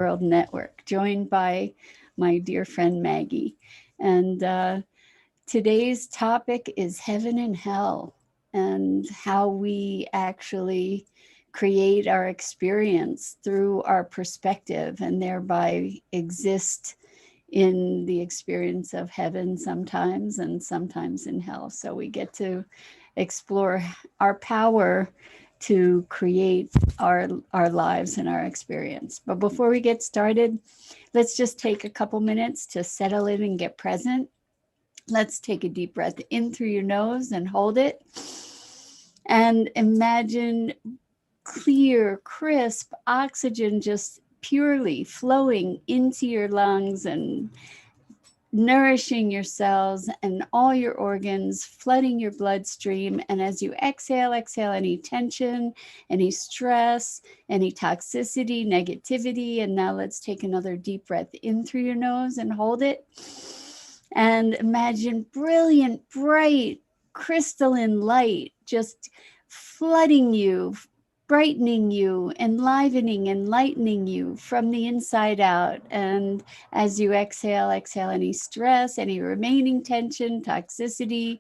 World Network, joined by my dear friend Maggie. And today's topic is heaven and hell, and how we actually create our experience through our perspective and thereby exist in the experience of heaven sometimes and sometimes in hell. So we get to explore our power to create our lives and our experience. But before we get started, let's just take a couple minutes to settle in and get present. Let's take a deep breath in through your nose and hold it. And imagine clear, crisp oxygen just purely flowing into your lungs and nourishing your cells and all your organs, flooding your bloodstream. And as you exhale, exhale any tension, any stress, any toxicity, negativity. And now let's take another deep breath in through your nose and hold it. And imagine brilliant, bright, crystalline light just flooding you, brightening you, enlivening, enlightening you from the inside out. And as you exhale, exhale any stress, any remaining tension, toxicity,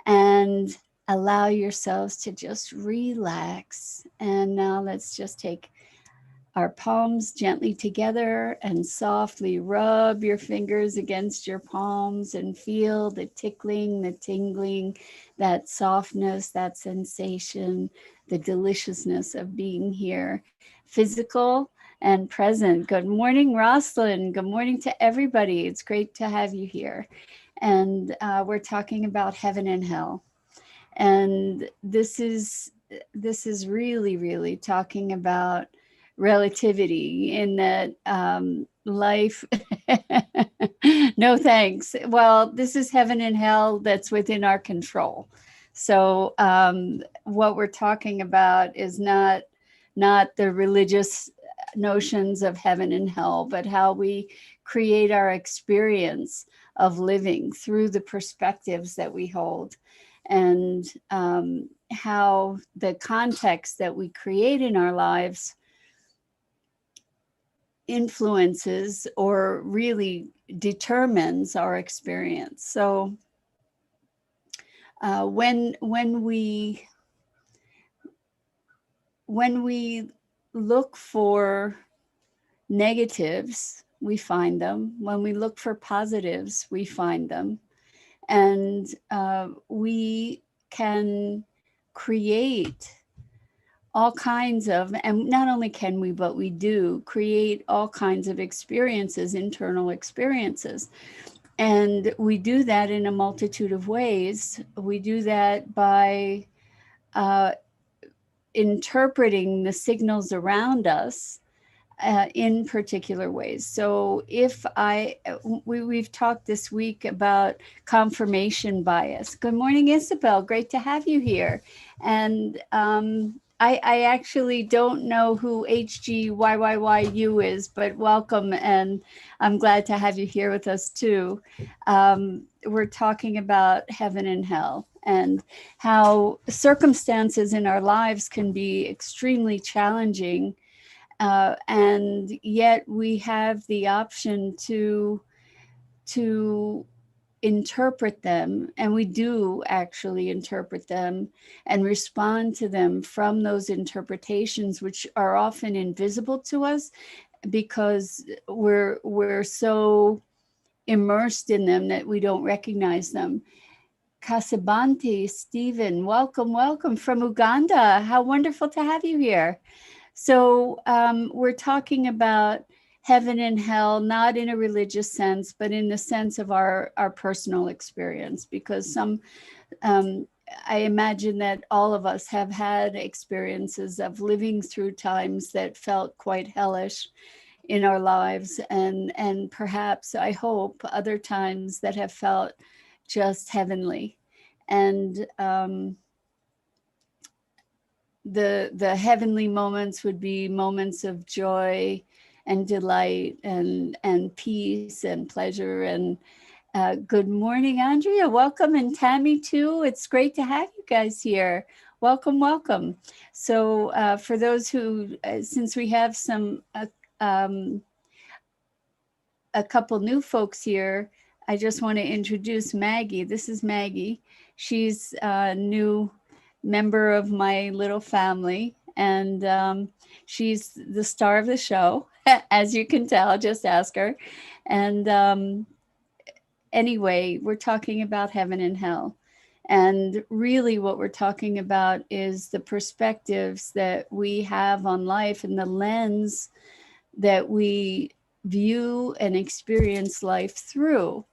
and allow yourselves to just relax. And now let's just take our palms gently together and softly rub your fingers against your palms and feel the tickling, the tingling, that softness, that sensation, the deliciousness of being here, physical and present. Good morning, Roslyn. Good morning to everybody. It's great to have you here. And we're talking about heaven and hell. And this is really, really talking about relativity in that life. No thanks. Well, this is heaven and hell that's within our control. So what we're talking about is not the religious notions of heaven and hell, but how we create our experience of living through the perspectives that we hold, and how the context that we create in our lives influences or really determines our experience. So when we look for negatives, we find them. When we look for positives, we find them. And we can create all kinds of, and not only can we, but we do create all kinds of experiences, internal experiences. And we do that in a multitude of ways. We do that by interpreting the signals around us in particular ways. So if we've talked this week about confirmation bias. Good morning, Isabel. Great to have you here. And I actually don't know who HGYYYU is, but welcome. And I'm glad to have you here with us too. We're talking about heaven and hell, and how circumstances in our lives can be extremely challenging. And yet we have the option to interpret them, and we do actually interpret them and respond to them from those interpretations, which are often invisible to us because we're so immersed in them that we don't recognize them. Kasabante, Stephen, welcome from Uganda. How wonderful to have you here. So we're talking about heaven and hell, not in a religious sense, but in the sense of our personal experience, because I imagine that all of us have had experiences of living through times that felt quite hellish in our lives, and perhaps, I hope, other times that have felt just heavenly. And the heavenly moments would be moments of joy and delight and peace and pleasure. And good morning, Andrea. Welcome. And Tammy too. It's great to have you guys here. Welcome. So for those who, since we have some a couple new folks here, I just want to introduce Maggie. This is Maggie. She's a new member of my little family, and she's the star of the show, as you can tell. Just ask her. And anyway, we're talking about heaven and hell. And really, what we're talking about is the perspectives that we have on life and the lens that we view and experience life through.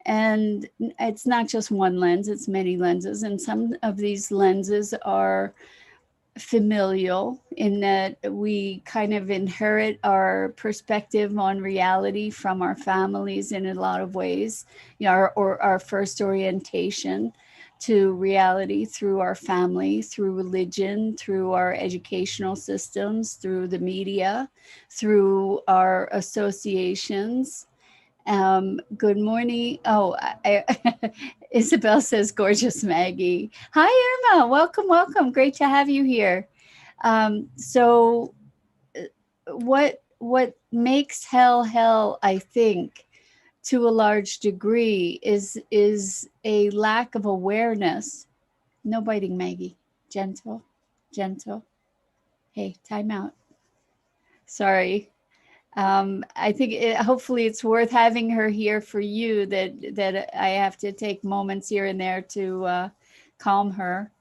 And it's not just one lens, it's many lenses. And some of these lenses are familial in that we kind of inherit our perspective on reality from our families in a lot of ways, you know, or our first orientation to reality through our family, through religion, through our educational systems, through the media, through our associations. Good morning. Oh, Isabel says, gorgeous Maggie. Hi, Irma. Welcome, welcome. Great to have you here. So, what makes hell hell, I think, to a large degree, is a lack of awareness. No biting, Maggie. Gentle, gentle. Hey, time out. Sorry. I think hopefully it's worth having her here for you, that I have to take moments here and there to calm her,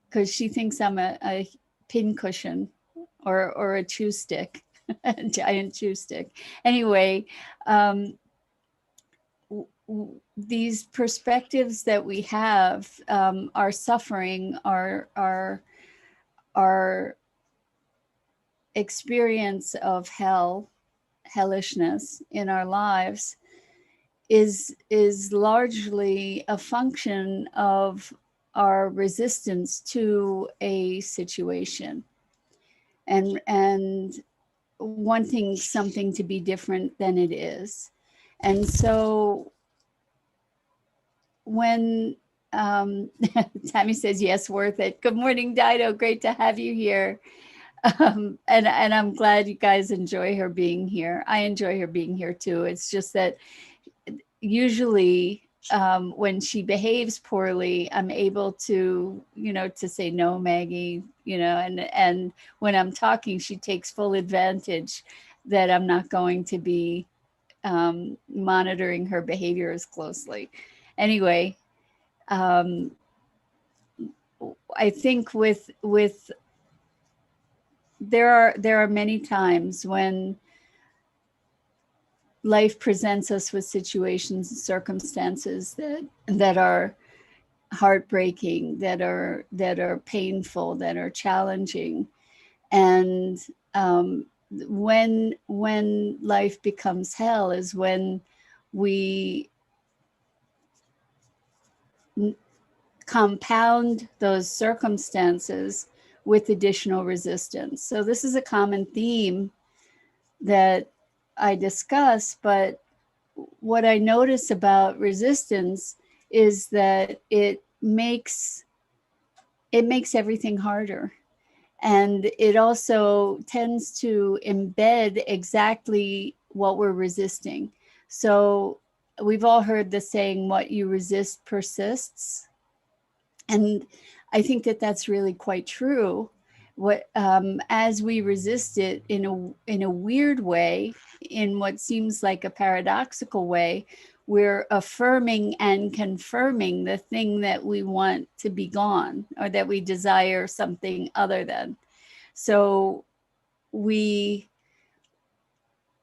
because she thinks I'm a pin cushion or a chew stick, a giant chew stick. Anyway, these perspectives that we have, our suffering, our experience of hellishness in our lives is largely a function of our resistance to a situation and wanting something to be different than it is. And so when Tammy says, yes, worth it. Good morning, Dido. Great to have you here. And I'm glad you guys enjoy her being here. I enjoy her being here too. It's just that usually when she behaves poorly, I'm able to, to say, no, Maggie, and when I'm talking, she takes full advantage that I'm not going to be monitoring her behavior as closely. Anyway, I think with there are many times when life presents us with situations and circumstances that are heartbreaking, that are painful, that are challenging, and when life becomes hell is when we compound those circumstances with additional resistance. So this is a common theme that I discuss, but what I notice about resistance is that it makes everything harder. And it also tends to embed exactly what we're resisting. So we've all heard the saying, what you resist persists. And I think that that's really quite true. What as we resist it in a weird way, in what seems like a paradoxical way, we're affirming and confirming the thing that we want to be gone, or that we desire something other than. So we,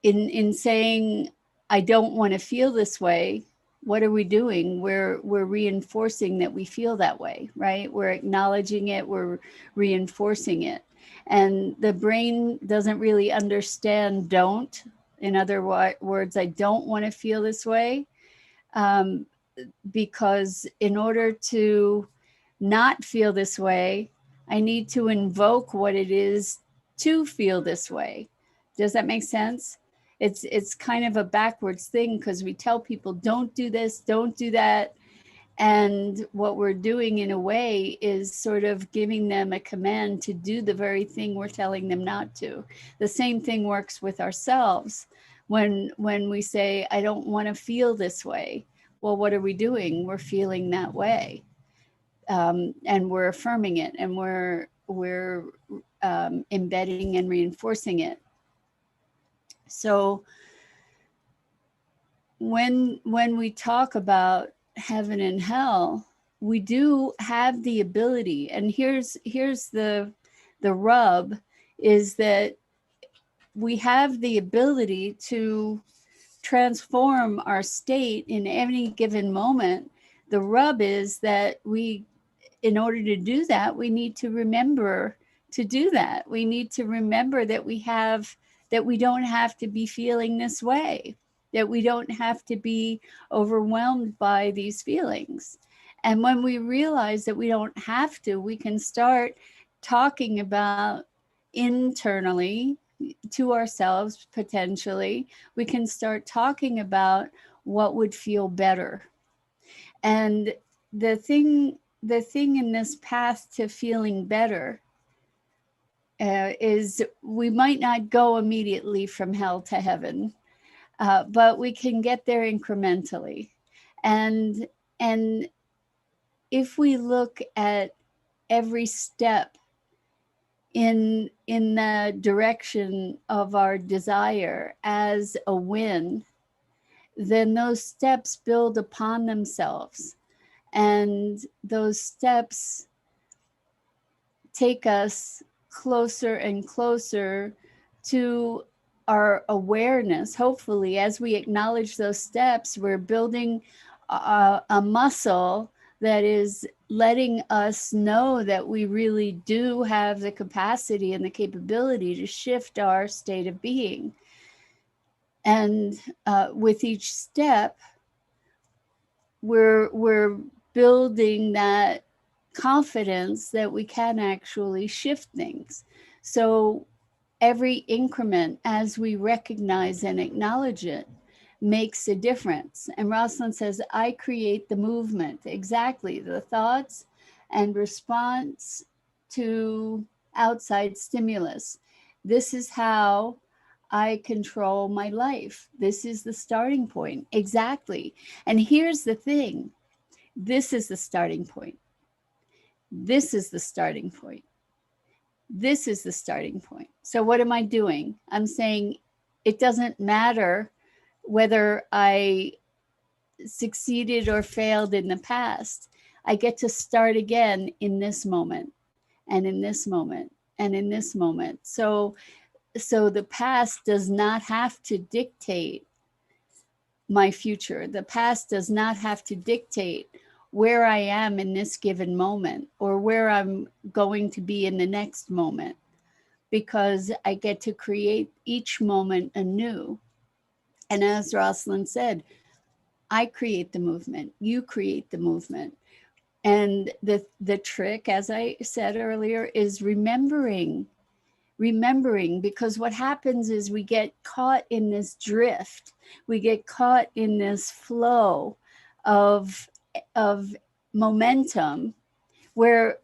in saying, I don't want to feel this way, what are we doing? We're reinforcing that we feel that way, right? We're acknowledging it, we're reinforcing it. And the brain doesn't really understand don't. In other words, I don't want to feel this way, because in order to not feel this way, I need to invoke what it is to feel this way. Does that make sense? It's kind of a backwards thing, because we tell people, don't do this, don't do that. And what we're doing in a way is sort of giving them a command to do the very thing we're telling them not to. The same thing works with ourselves. When we say, I don't want to feel this way, well, what are we doing? We're feeling that way, and we're affirming it, and we're embedding and reinforcing it. So when we talk about heaven and hell, we do have the ability, and here's the rub, is that we have the ability to transform our state in any given moment. The rub is that in order to do that, we need to remember to do that. We need to remember that we don't have to be feeling this way, that we don't have to be overwhelmed by these feelings. And when we realize that we don't have to, we can start talking about internally to ourselves, potentially. We can start talking about what would feel better. And the thing in this path to feeling better is we might not go immediately from hell to heaven, but we can get there incrementally. And if we look at every step in the direction of our desire as a win, then those steps build upon themselves. And those steps take us closer and closer to our awareness. Hopefully, as we acknowledge those steps, we're building a muscle that is letting us know that we really do have the capacity and the capability to shift our state of being. And with each step, we're building that confidence that we can actually shift things. So every increment, as we recognize and acknowledge it, makes a difference. And Rosalind says, I create the movement. Exactly. The thoughts and response to outside stimulus. This is how I control my life. This is the starting point. Exactly. And here's the thing. This is the starting point. This is the starting point. This is the starting point. So what am I doing? I'm saying it doesn't matter whether I succeeded or failed in the past. I get to start again in this moment, and in this moment, and in this moment. So the past does not have to dictate my future. The past does not have to dictate where I am in this given moment or where I'm going to be in the next moment, because I get to create each moment anew. And as Rosalind said, I create the movement, you create the movement. And the trick, as I said earlier, is remembering, because what happens is we get caught in this drift. We get caught in this flow of momentum where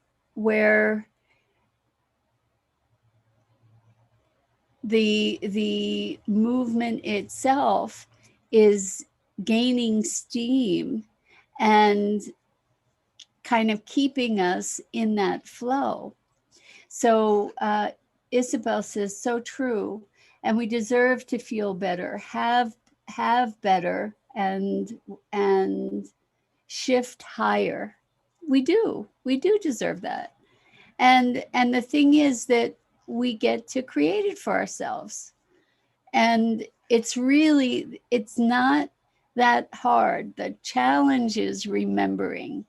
the movement itself is gaining steam and kind of keeping us in that flow. So Isabel says, so true. And we deserve to feel better, have better, and shift higher. We do deserve that. And the thing is that we get to create it for ourselves. And it's not that hard. The challenge is remembering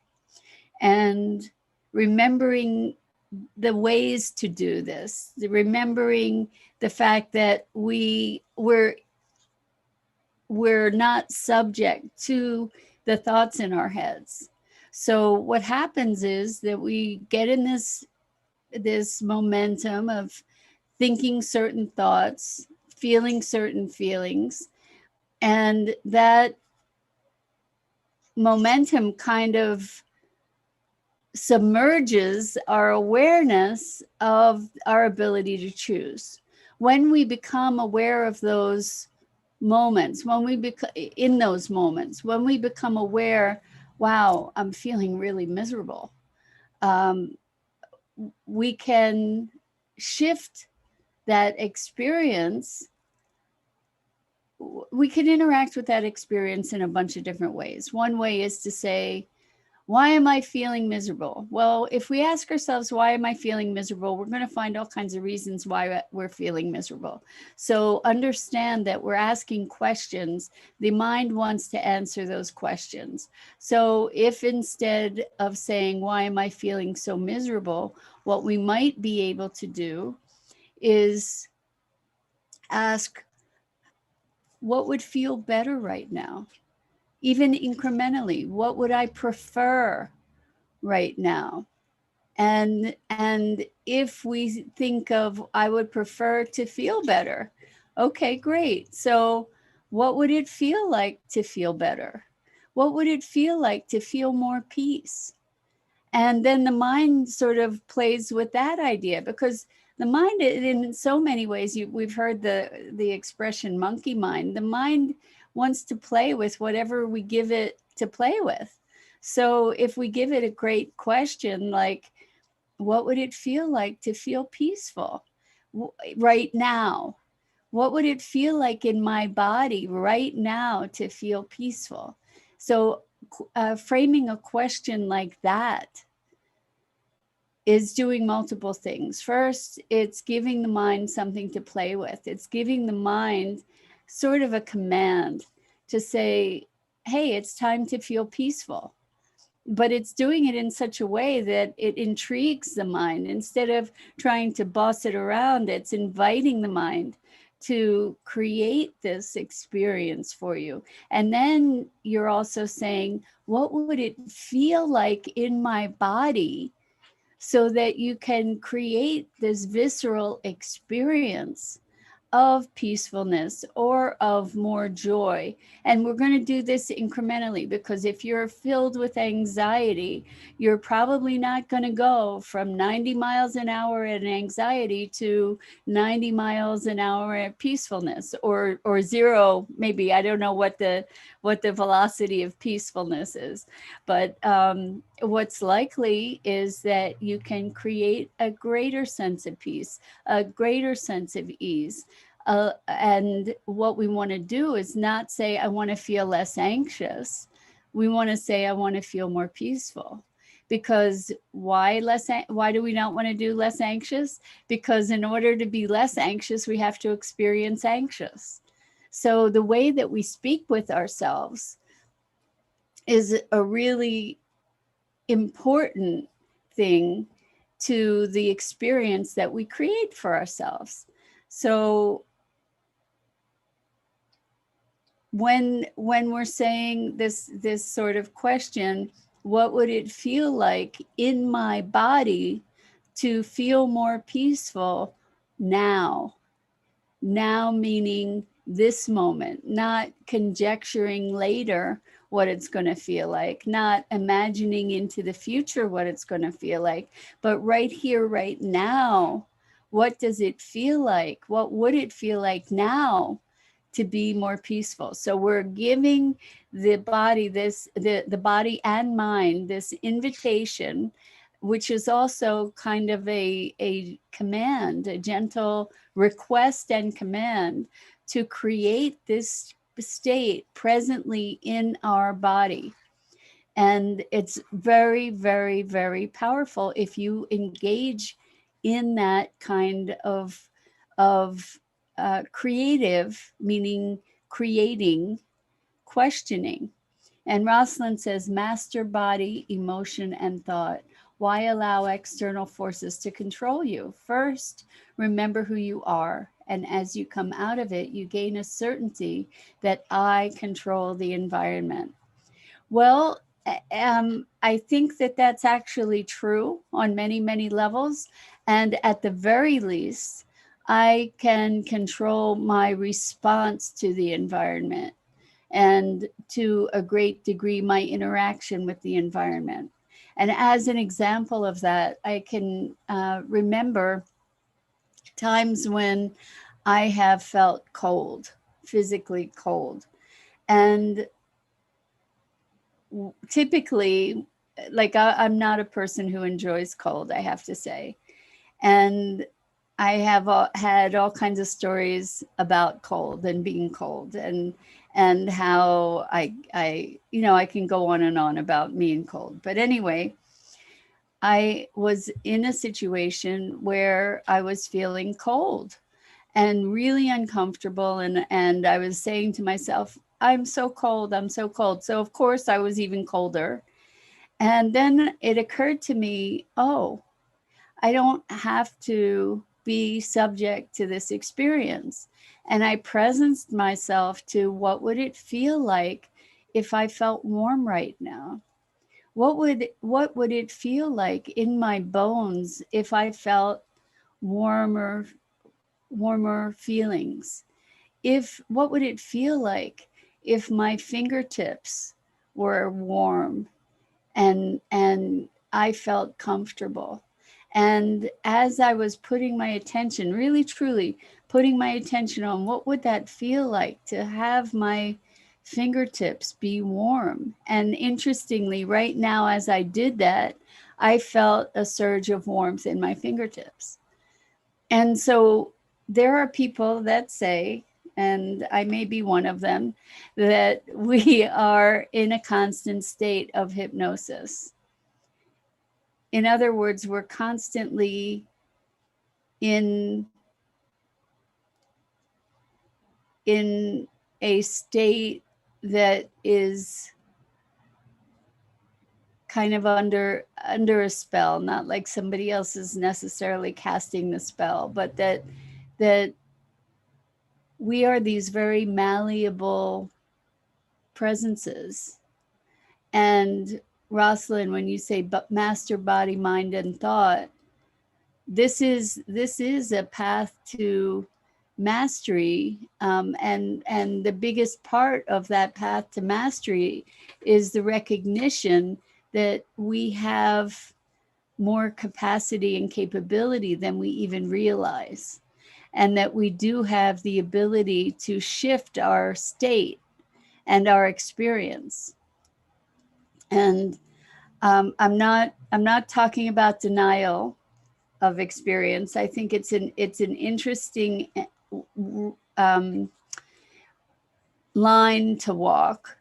the ways to do this, remembering the fact that we're not subject to the thoughts in our heads. So what happens is that we get in this momentum of thinking certain thoughts, feeling certain feelings, and that momentum kind of submerges our awareness of our ability to choose. When we become aware of those moments, when we in those moments, when we become aware, wow, I'm feeling really miserable, um, we can shift that experience. We can interact with that experience in a bunch of different ways. One way is to say, why am I feeling miserable? Well, if we ask ourselves, why am I feeling miserable? We're going to find all kinds of reasons why we're feeling miserable. So understand that we're asking questions. The mind wants to answer those questions. So if instead of saying, why am I feeling so miserable, what we might be able to do is ask, what would feel better right now? Even incrementally, what would I prefer right now? And if we think of, I would prefer to feel better, okay, great. So what would it feel like to feel better? What would it feel like to feel more peace? And then the mind sort of plays with that idea, because the mind, in so many ways, we've heard the expression monkey mind. The mind wants to play with whatever we give it to play with. So if we give it a great question like, what would it feel like to feel peaceful right now? What would it feel like in my body right now to feel peaceful? So framing a question like that is doing multiple things. First, it's giving the mind something to play with. It's giving the mind sort of a command to say, hey, it's time to feel peaceful. But it's doing it in such a way that it intrigues the mind. Instead of trying to boss it around, it's inviting the mind to create this experience for you. And then you're also saying, what would it feel like in my body, so that you can create this visceral experience of peacefulness or of more joy. And we're going to do this incrementally, because if you're filled with anxiety, you're probably not going to go from 90 miles an hour in anxiety to 90 miles an hour at peacefulness, or zero, maybe. I don't know what the velocity of peacefulness is, but what's likely is that you can create a greater sense of peace, a greater sense of ease. And what we want to do is not say, I want to feel less anxious. We want to say, I want to feel more peaceful. Because why do we not want to do less anxious? Because in order to be less anxious, we have to experience anxious. So the way that we speak with ourselves is a really important thing to the experience that we create for ourselves. So when we're saying this sort of question, what would it feel like in my body to feel more peaceful now? Now meaning this moment, not conjecturing later what it's going to feel like, not imagining into the future what it's going to feel like, but right here, right now, what does it feel like? What would it feel like now to be more peaceful? So we're giving the body the body and mind this invitation, which is also kind of a command, a gentle request and command to create this state presently in our body. And it's very, very, very powerful if you engage in that kind of creative, meaning creating, questioning. And Rosalind says, master body, emotion, and thought. Why allow external forces to control you? First, remember who you are. And as you come out of it, you gain a certainty that I control the environment. Well, I think that that's actually true on many, many levels. And at the very least, I can control my response to the environment, and to a great degree, my interaction with the environment. And as an example of that, I can remember times when I have felt cold, physically cold. And typically, like I'm not a person who enjoys cold, I have to say. And I have had all kinds of stories about cold and being cold, and how I can go on and on about me and cold. But anyway, I was in a situation where I was feeling cold and really uncomfortable, and I was saying to myself, I'm so cold, I'm so cold. So of course I was even colder. And then it occurred to me, oh, I don't have to be subject to this experience. And I presenced myself to what would it feel like if I felt warm right now? What would it feel like in my bones if I felt warmer warmer feelings? If what would it feel like if my fingertips were warm and I felt comfortable? And as I was putting my attention, really truly putting my attention on what would that feel like to have my fingertips be warm. And interestingly, right now as I did that, I felt a surge of warmth in my fingertips. And so there are people that say, and I may be one of them, that we are in a constant state of hypnosis. In other words, we're constantly in in a state that is kind of under a spell, not like somebody else is necessarily casting the spell, but that we are these very malleable presences. And Rosalind, when you say master body, mind, and thought, this is a path to mastery, and the biggest part of that path to mastery is the recognition that we have more capacity and capability than we even realize, and that we do have the ability to shift our state and our experience. And I'm not talking about denial of experience. I think it's an interesting um, line to walk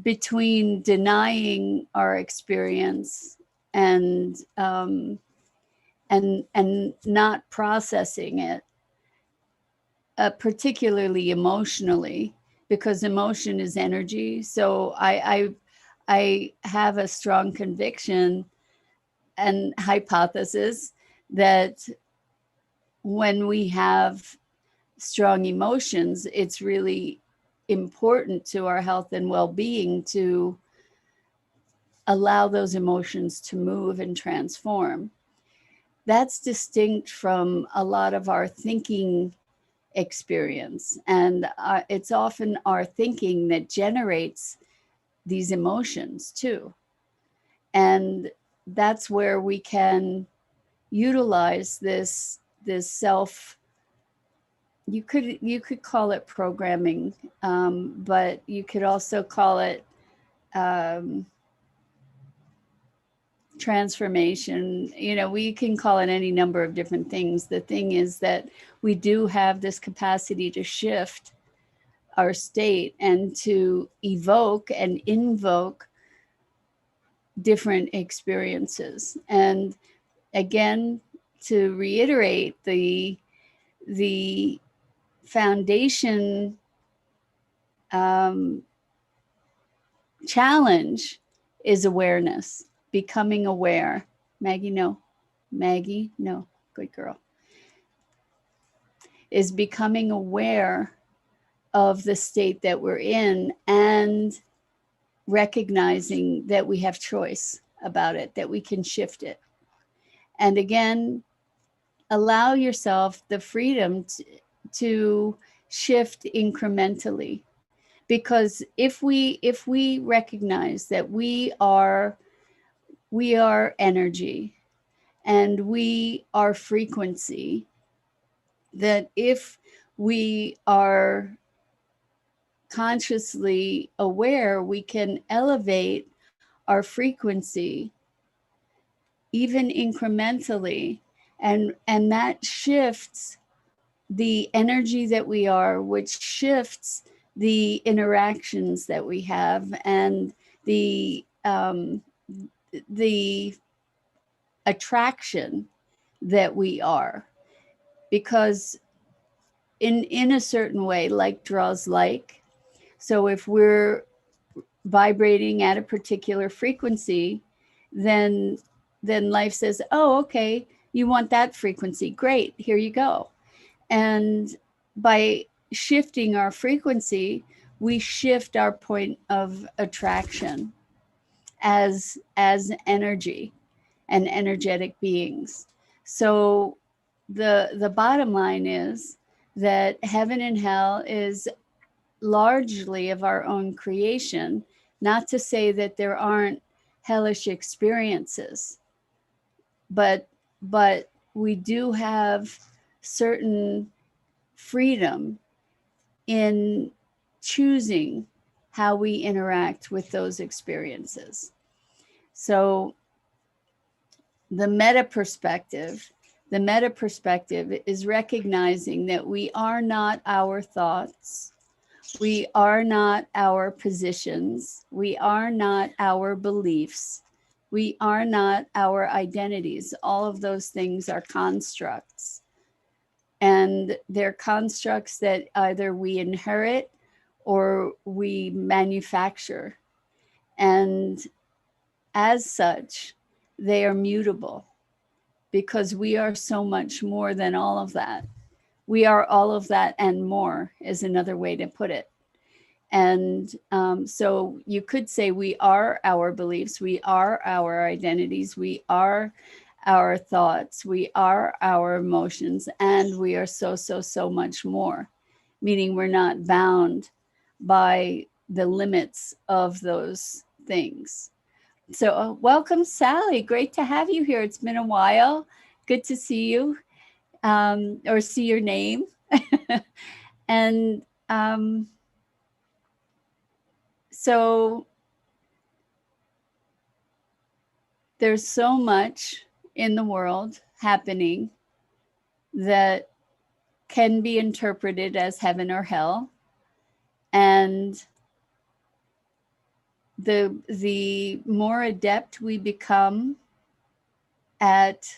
between denying our experience and not processing it, particularly emotionally, because emotion is energy. So I have a strong conviction and hypothesis that when we have strong emotions, it's really important to our health and well-being to allow those emotions to move and transform. That's distinct from a lot of our thinking experience. And it's often our thinking that generates these emotions too. And that's where we can utilize this self, you could call it programming, but you could also call it transformation. We can call it any number of different things. The thing is that we do have this capacity to shift our state and to evoke and invoke different experiences. And again, to reiterate, the foundation challenge is awareness, becoming aware. Maggie, no. Maggie, no. Good girl. Is becoming aware of the state that we're in and recognizing that we have choice about it, that we can shift it. And again, allow yourself the freedom to shift incrementally. Because if we recognize that we are energy and we are frequency, that if we are consciously aware, we can elevate our frequency even incrementally, and that shifts the energy that we are, which shifts the interactions that we have, and the attraction that we are, because in a certain way, like draws like. So if we're vibrating at a particular frequency, then life says, oh, okay, you want that frequency, great, here you go. And by shifting our frequency, we shift our point of attraction as energy and energetic beings. So the bottom line is that heaven and hell is largely of our own creation. Not to say that there aren't hellish experiences, but we do have certain freedom in choosing how we interact with those experiences. So the meta perspective is recognizing that we are not our thoughts, we are not our positions, we are not our beliefs, we are not our identities. All of those things are constructs. And they're constructs that either we inherit or we manufacture. And as such, they are mutable, because we are so much more than all of that. We are all of that and more, is another way to put it. And so you could say we are our beliefs, we are our identities, we are our thoughts, we are our emotions, and we are so much more, meaning we're not bound by the limits of those things. So welcome, Sally. Great to have you here. It's been a while. Good to see you, or see your name. And so there's so much in the world happening that can be interpreted as heaven or hell. And the more adept we become at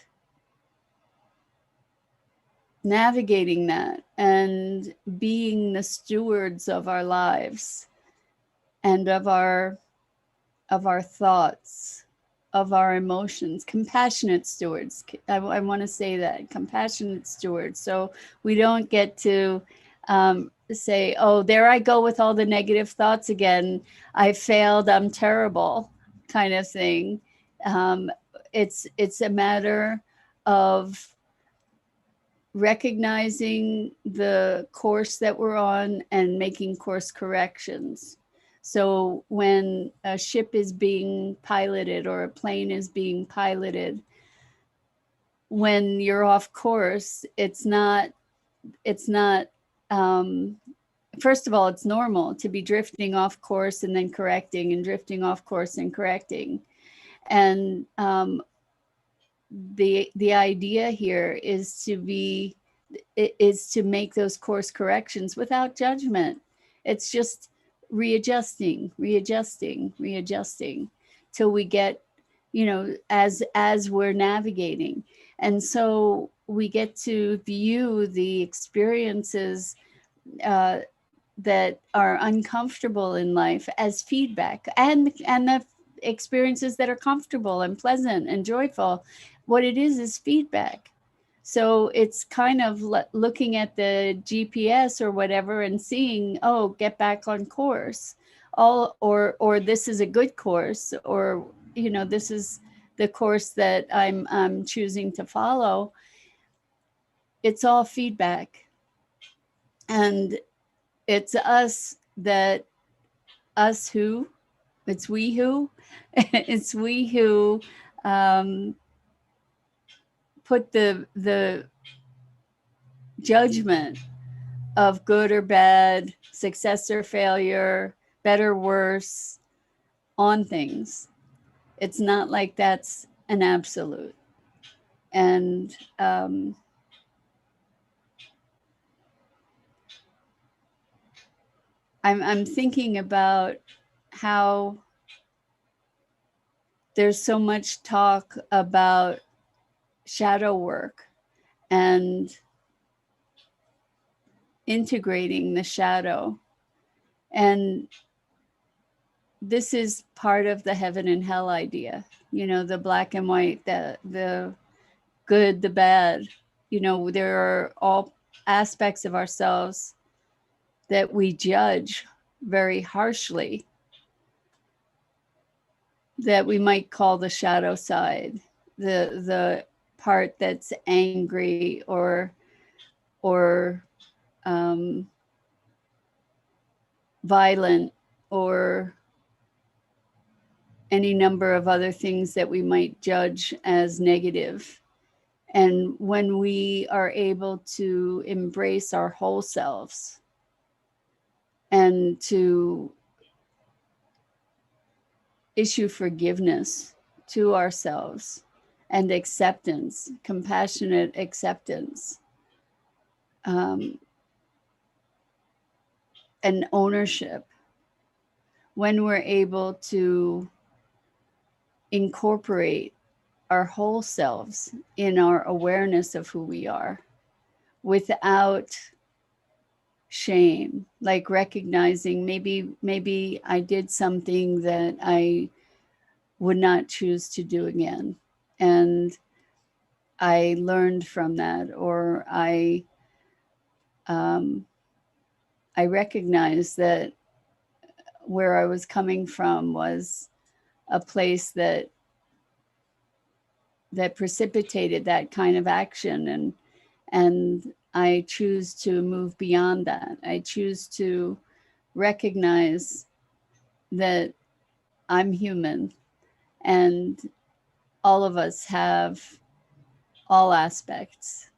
navigating that and being the stewards of our lives and of our thoughts, of our emotions, compassionate stewards. I want to say that, compassionate stewards. So we don't get to say, oh, there I go with all the negative thoughts again. I failed, I'm terrible, kind of thing. It's a matter of recognizing the course that we're on and making course corrections. So when a ship is being piloted or a plane is being piloted, when you're off course, it's not first of all, it's normal to be drifting off course and then correcting, and drifting off course and correcting. And the idea here is to make those course corrections without judgment. It's just readjusting till we get, as we're navigating. And so we get to view the experiences that are uncomfortable in life as feedback, and the experiences that are comfortable and pleasant and joyful, what it is feedback. So it's kind of looking at the GPS or whatever and seeing, oh, get back on course, or this is a good course, or this is the course that I'm choosing to follow. It's all feedback, and it's we who it's we who put the judgment of good or bad, success or failure, better, worse on things. It's not like that's an absolute. And I'm thinking about how there's so much talk about shadow work and integrating the shadow. And this is part of the heaven and hell idea, you know, the black and white, the good, the bad. You know, there are all aspects of ourselves that we judge very harshly that we might call the shadow side, the part that's angry or violent, or any number of other things that we might judge as negative. And when we are able to embrace our whole selves and to issue forgiveness to ourselves and acceptance, compassionate acceptance, and ownership, when we're able to incorporate our whole selves in our awareness of who we are without shame, like recognizing maybe I did something that I would not choose to do again, and I learned from that, or I recognized that where I was coming from was a place that precipitated that kind of action, and I choose to move beyond that. I choose to recognize that I'm human, and all of us have all aspects.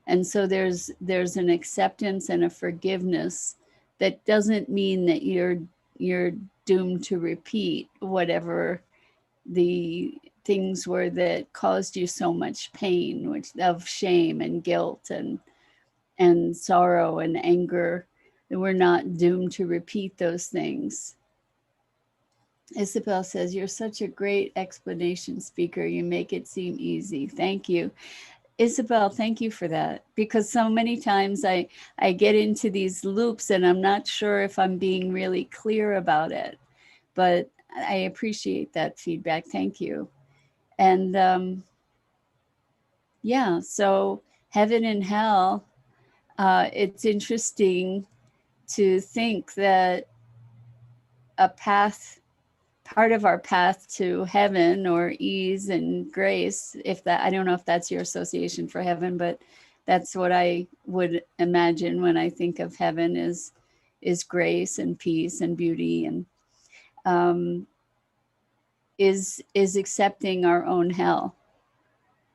And so there's an acceptance and a forgiveness that doesn't mean that you're doomed to repeat whatever the things were that caused you so much pain, which of shame and guilt and sorrow and anger. That we're not doomed to repeat those things. Isabel says, "You're such a great explanation speaker. You make it seem easy." Thank you. Isabel, thank you for that. Because so many times I get into these loops and I'm not sure if I'm being really clear about it. But I appreciate that feedback. Thank you. And yeah, so heaven and hell, it's interesting to think that a path, part of our path to heaven or ease and grace, if that, I don't know if that's your association for heaven, but that's what I would imagine when I think of heaven is grace and peace and beauty, and is accepting our own hell,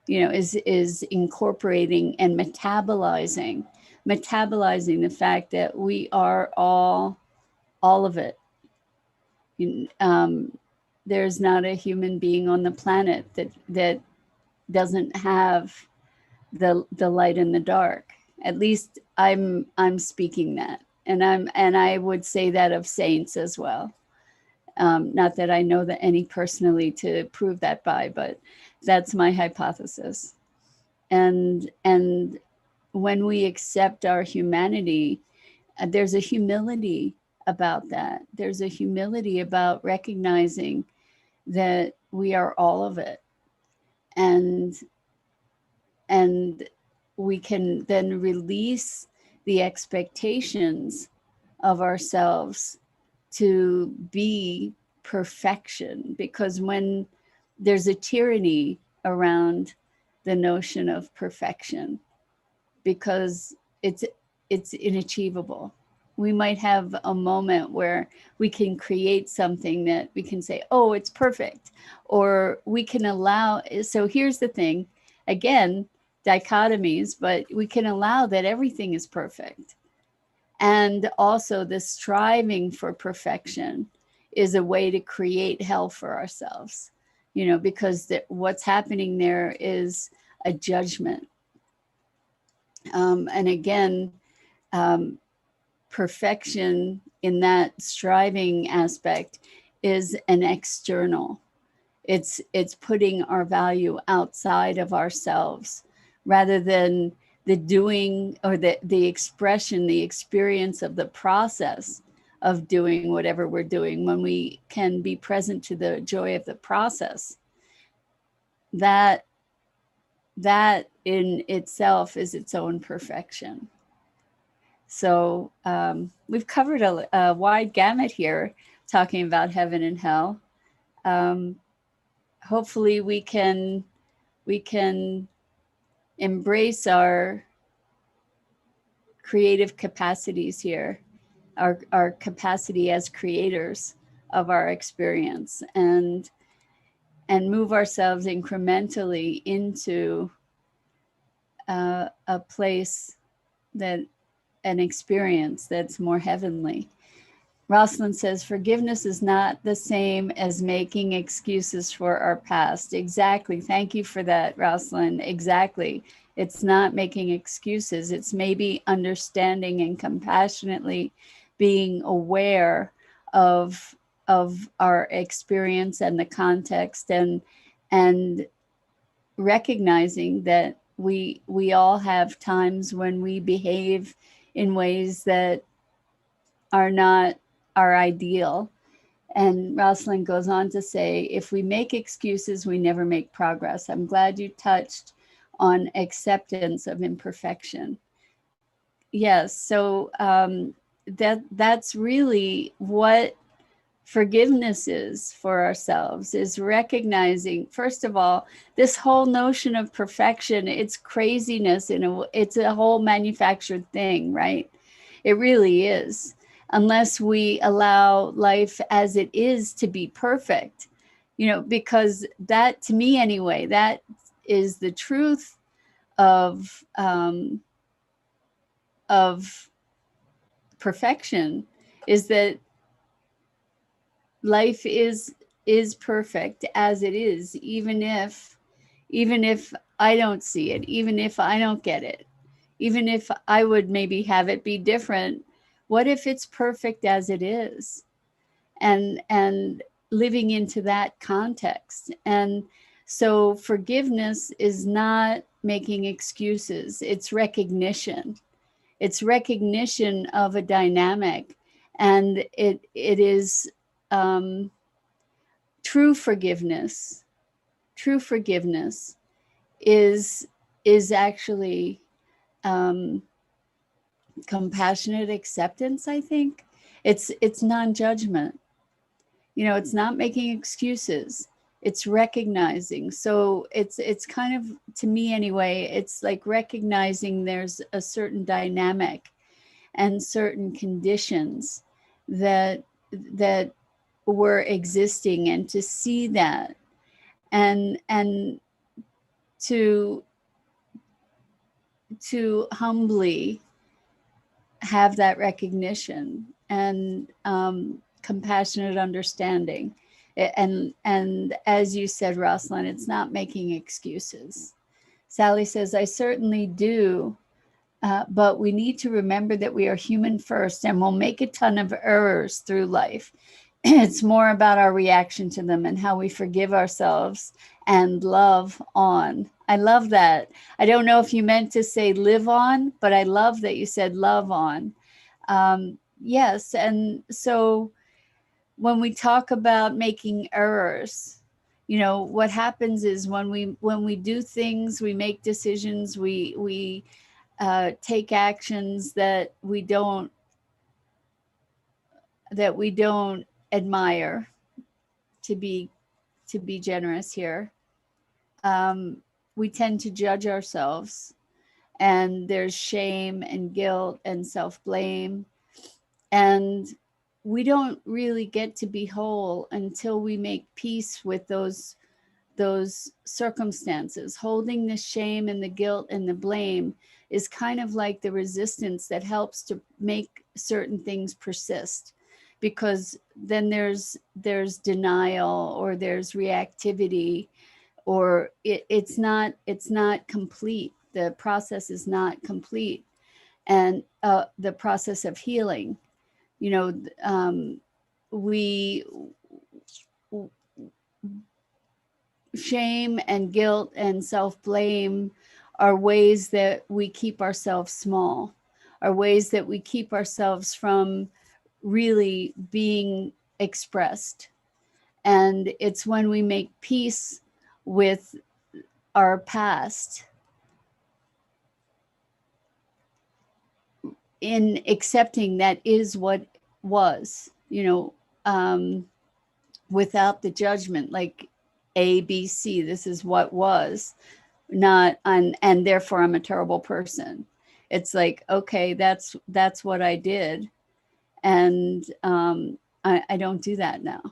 you know, is incorporating and metabolizing the fact that we are all of it. There's not a human being on the planet that doesn't have the light and the dark. At least I'm speaking that, and I would say that of saints as well. Not that I know that any personally to prove that by, but that's my hypothesis. And when we accept our humanity, there's a humility about that. There's a humility about recognizing that we are all of it, and we can then release the expectations of ourselves to be perfection, because when there's a tyranny around the notion of perfection, because it's inachievable. We might have a moment where we can create something that we can say, oh, it's perfect, or we can allow. So here's the thing, again, dichotomies, but we can allow that everything is perfect. And also the striving for perfection is a way to create hell for ourselves, because what's happening there is a judgment. And again, um, perfection in that striving aspect is an external. It's putting our value outside of ourselves rather than the doing or the expression, the experience of the process of doing whatever we're doing. When we can be present to the joy of the process, that in itself is its own perfection. So we've covered a wide gamut here, talking about heaven and hell. Hopefully we can embrace our creative capacities here, our capacity as creators of our experience, and move ourselves incrementally into a place an experience that's more heavenly. Rosalind says, forgiveness is not the same as making excuses for our past. Exactly. Thank you for that, Rosalind. Exactly. It's not making excuses. It's maybe understanding and compassionately being aware of our experience and the context, and recognizing that we all have times when we behave in ways that are not our ideal. And Rosalind goes on to say, if we make excuses, we never make progress. I'm glad you touched on acceptance of imperfection. Yes, so that's really what forgiveness is for ourselves, is recognizing, first of all, this whole notion of perfection, it's craziness, it's a whole manufactured thing, right? It really is. Unless we allow life as it is to be perfect, because that, to me anyway, that is the truth of perfection, is that life is perfect as it is, even if I don't see it, even if I don't get it, even if I would maybe have it be different. What if it's perfect as it is? And living into that context. And so forgiveness is not making excuses, it's recognition. It's recognition of a dynamic, and it is true forgiveness. True forgiveness is actually compassionate acceptance. I think it's non-judgment. It's not making excuses. It's recognizing. So it's kind of, to me anyway, it's like recognizing there's a certain dynamic and certain conditions that were existing, and to see that, and to humbly have that recognition and compassionate understanding. And as you said, Rosalind, it's not making excuses. Sally says, I certainly do, but we need to remember that we are human first, and we'll make a ton of errors through life. It's more about our reaction to them and how we forgive ourselves and love on. I love that. I don't know if you meant to say live on, but I love that you said love on. Yes. And so when we talk about making errors, what happens is when we do things, we make decisions, we take actions that we don't admire, to be generous here. We tend to judge ourselves, and there's shame and guilt and self-blame, and we don't really get to be whole until we make peace with those those circumstances. Holding the shame and the guilt and the blame is kind of like the resistance that helps to make certain things persist, because then there's denial, or there's reactivity, or it's not complete. The process is not complete. And the process of healing, you know, we shame and guilt and self-blame are ways that we keep ourselves small, are ways that we keep ourselves from really being expressed. And it's when we make peace with our past, in accepting that is what was, without the judgment, like A, B, C, this is what was, not and therefore I'm a terrible person. It's like, okay, that's what I did. And I don't do that now.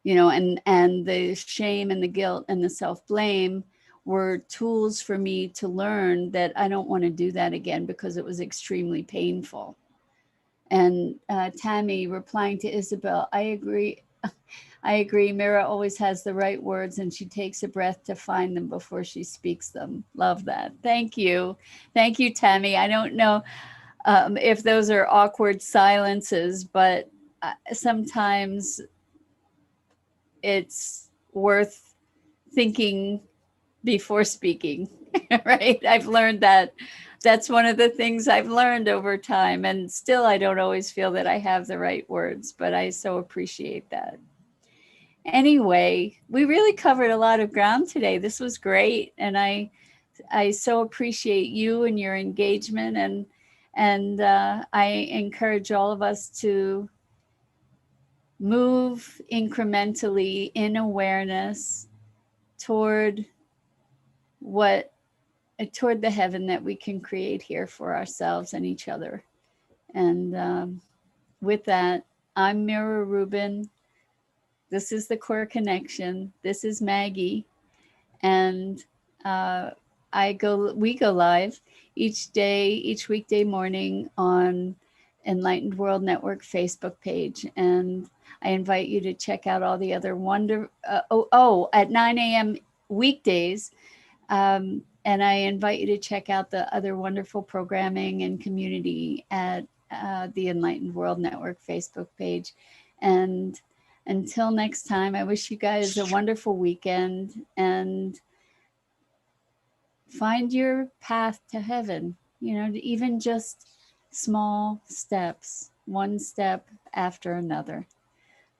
And the shame and the guilt and the self-blame were tools for me to learn that I don't want to do that again, because it was extremely painful. And Tammy, replying to Isabel, I agree. I agree. Mira always has the right words, and she takes a breath to find them before she speaks them. Love that. Thank you. Thank you, Tammy. I don't know if those are awkward silences, but sometimes it's worth thinking before speaking, right? I've learned that. That's one of the things I've learned over time. And still, I don't always feel that I have the right words, but I so appreciate that. Anyway, we really covered a lot of ground today. This was great. And I so appreciate you and your engagement. And I encourage all of us to move incrementally in awareness toward toward the heaven that we can create here for ourselves and each other. And with that, I'm Mira Rubin. This is the Core Connection. This is Maggie. And we go live each weekday morning on Enlightened World Network Facebook page. And I invite you to check out all the other at 9 a.m. weekdays. And I invite you to check out the other wonderful programming and community at the Enlightened World Network Facebook page. And until next time, I wish you guys a wonderful weekend, and find your path to heaven, even just small steps, one step after another.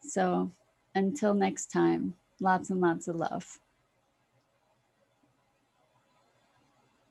So until next time, lots and lots of love.